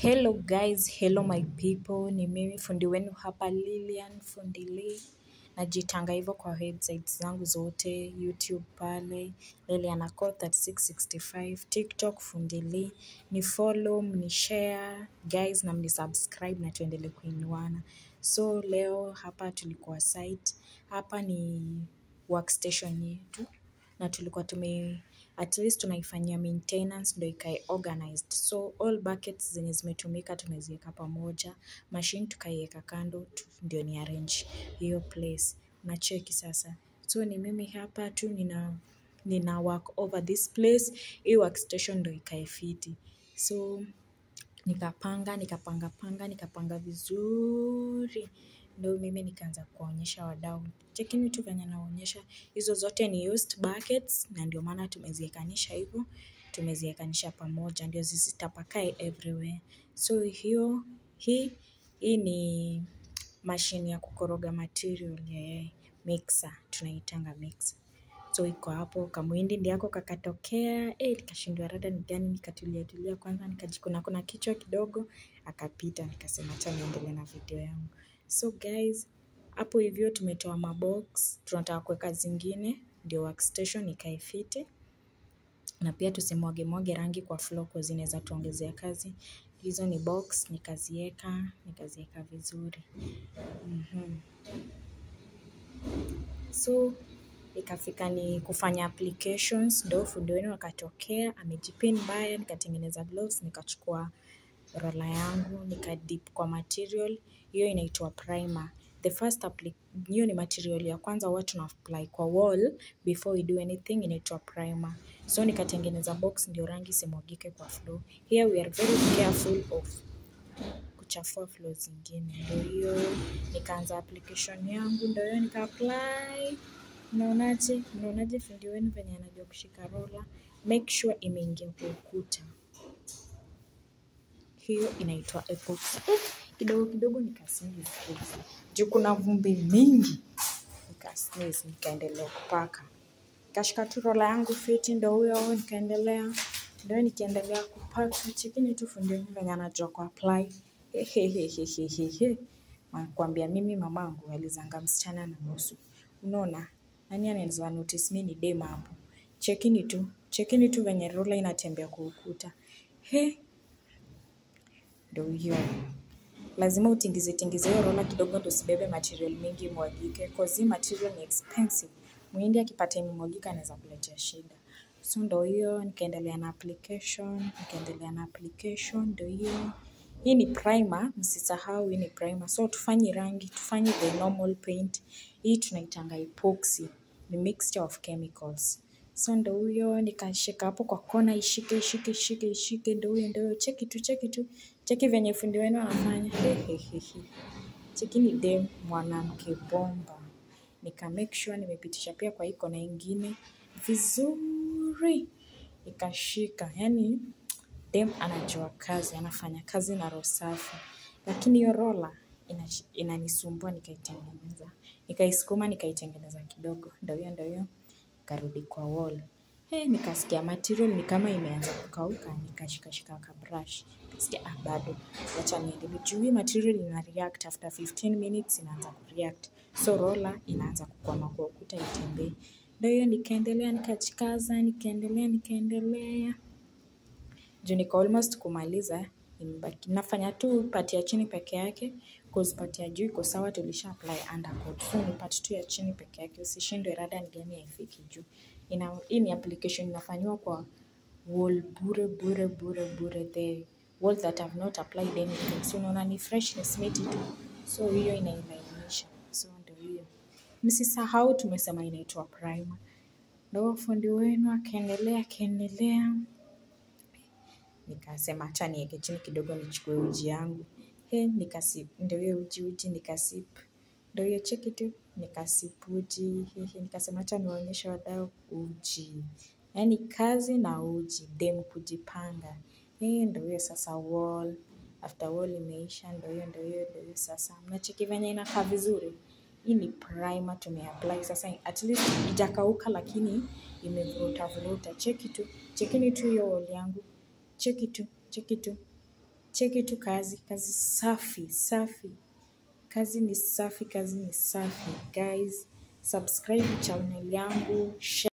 Hello guys, hello my people, ni mimi fundi wenu hapa Lilian Fundi Lee. Najitanga hivyo kwa websites zangu zote, YouTube pale, Lilian Ako 3665, TikTok Fundi Lee. Ni follow, ni share, guys na mnisubscribe na tuendelee kuinuana. So leo hapa tulikuwa site, hapa ni workstation yetu. Na tulikuwa at least tunaifanyia maintenance ndio ikae organized. So all buckets zenye zimetumika tumeziweka pamoja, machine tukaiweka kando ndio ni arrange hiyo place. Unacheki sasa. So ni mimi hapa tu nina work over this place, hii workstation ndio ikae fiti. So nikapanga vizuri. Ndio mimi nikaanza kuonyesha wadau. Chekini tu venye naonyesha, hizo zote ni used buckets na ndio maana tumeziekanisha hivyo, tumeziekanisha pamoja ndio zisitapakae everywhere. So hii ni machine ya kukoroga material, mixer, tunaitanga mixer. So iko hapo, kamuhindi ndiyako kakatokea, nikashindwa rada ni gani, nikatulia kwanza, nikajikuna kichwa kidogo, akapita, nikasema acha niendelee na video yangu. So guys, hapo hivyo tumetoa mabox, tunataka kuweka zingine, ndio workstation ikae fiti. Na pia tusimwage rangi kwa floor kwa zinaweza tuongezea kazi. Hizo ni box, nikazieka vizuri. So ikafika ni kufanya applications, ndio fundi wenu akatokea, amejipin mbaya, nikatengeneza gloves, nikachukua roller yangu, nikadip kwa material, hiyo inaitwa primer. The first hiyo ni material ya kwanza huwa tuna apply kwa wall before we do anything, inaitwa primer. So nikatengeneza box ndio rangi isimwagike kwa floor. Here we are very careful of kuchafua floor zingine. Ndio hiyo nikaanza application yangu, ndio hiyo nika apply. Unaonaje fundi wenu venye anajua kushika roller? Make sure imeingia kwa ukuta. Hiyo inaitwa epoxy. Kidogo nikasneeze. Juu kuna vumbi mingi. Nikasneeze, nikaendelea kupaka. Nikashika tu roller yangu fiti, ndio huyo nikaendelea kupaka. Chekini tu fundi wenu venye anajua kuapply. Nakwambia mimi mamangu alizanga msichana na nusu. Unaona? Nani anaweza notice mimi ni dem hapo? Chekini tu venye roller inatembea kwa ukuta. Ndio hiyo. Lazima utingize hiyo roller kidogo ndio usibebe material mingi imwagike, cause hii material ni expensive. Muhindi akipata imemwagika anaweza kuletea shida. So ndio hiyo nikaendelea na application, ndio hiyo. Hii ni primer, msisahau hii ni primer. So tufanye rangi, tufanye the normal paint. Hii tunaitanga epoxy, ni mixture of chemicals. So ndio huyo nikashika hapo kwa kona, ishike, ndio huyo, cheki tu. Cheki venye fundi wenu anafanya. Cheki ni dem mwanamke bomba. Nika make sure nimepitisha pia kwa hii kona ingine vizuri. Ikashika, yani dem anajua kazi, anafanya kazi na roho safi. Lakini hiyo roller inanisumbua, nikaisukuma nikaitengeneza kidogo. Ndio hiyo karudi kwa wall. Nikasikia material ni kama imeanza kukauka, nikashika ka brush. Nikasikia bado, acha niendelee. Juu hii material ina react after 15 minutes, inaanza kureact. So roller inaanza kukwama kwa ukuta itembee. Ndio hiyo nikaendelea, nikajikaza, nikaendelea. Juu niko almost kumaliza, nimebaki nafanya tu part ya chini peke yake, cause part ya juu iko sawa, tulisha apply undercoat. So ni part tu ya chini peke yake, usishindwe rada ni gani haifiki juu. Hii ni application inafanywa kwa wall bure, the wall that have not applied anything. So unaona ni freshness made tu. So hiyo inailainisha. So ndio hiyo. Msisahau tumesema inaitwa primer. Ndio fundi wenu akaendelea. Nikasema acha niweke chini kidogo nichukue uji yangu. Ndio hiyo uji nikasip. Ndio hiyo cheki tu nikasip uji. Nikasema acha niwaonyeshe wadau uji. Yaani kazi na uji, dem kujipanga. Ndio hiyo sasa wall. After wall imeisha, ndio hiyo sasa. Mnacheki venye inakaa vizuri. Hii ni primer tumeapply sasa, at least ijakauka lakini imevuruta. Cheki ni tu hiyo wall yangu. Cheki tu. Cheki tu kazi safi safi. Kazi ni safi, kazi ni safi. Guys, subscribe channel yangu, share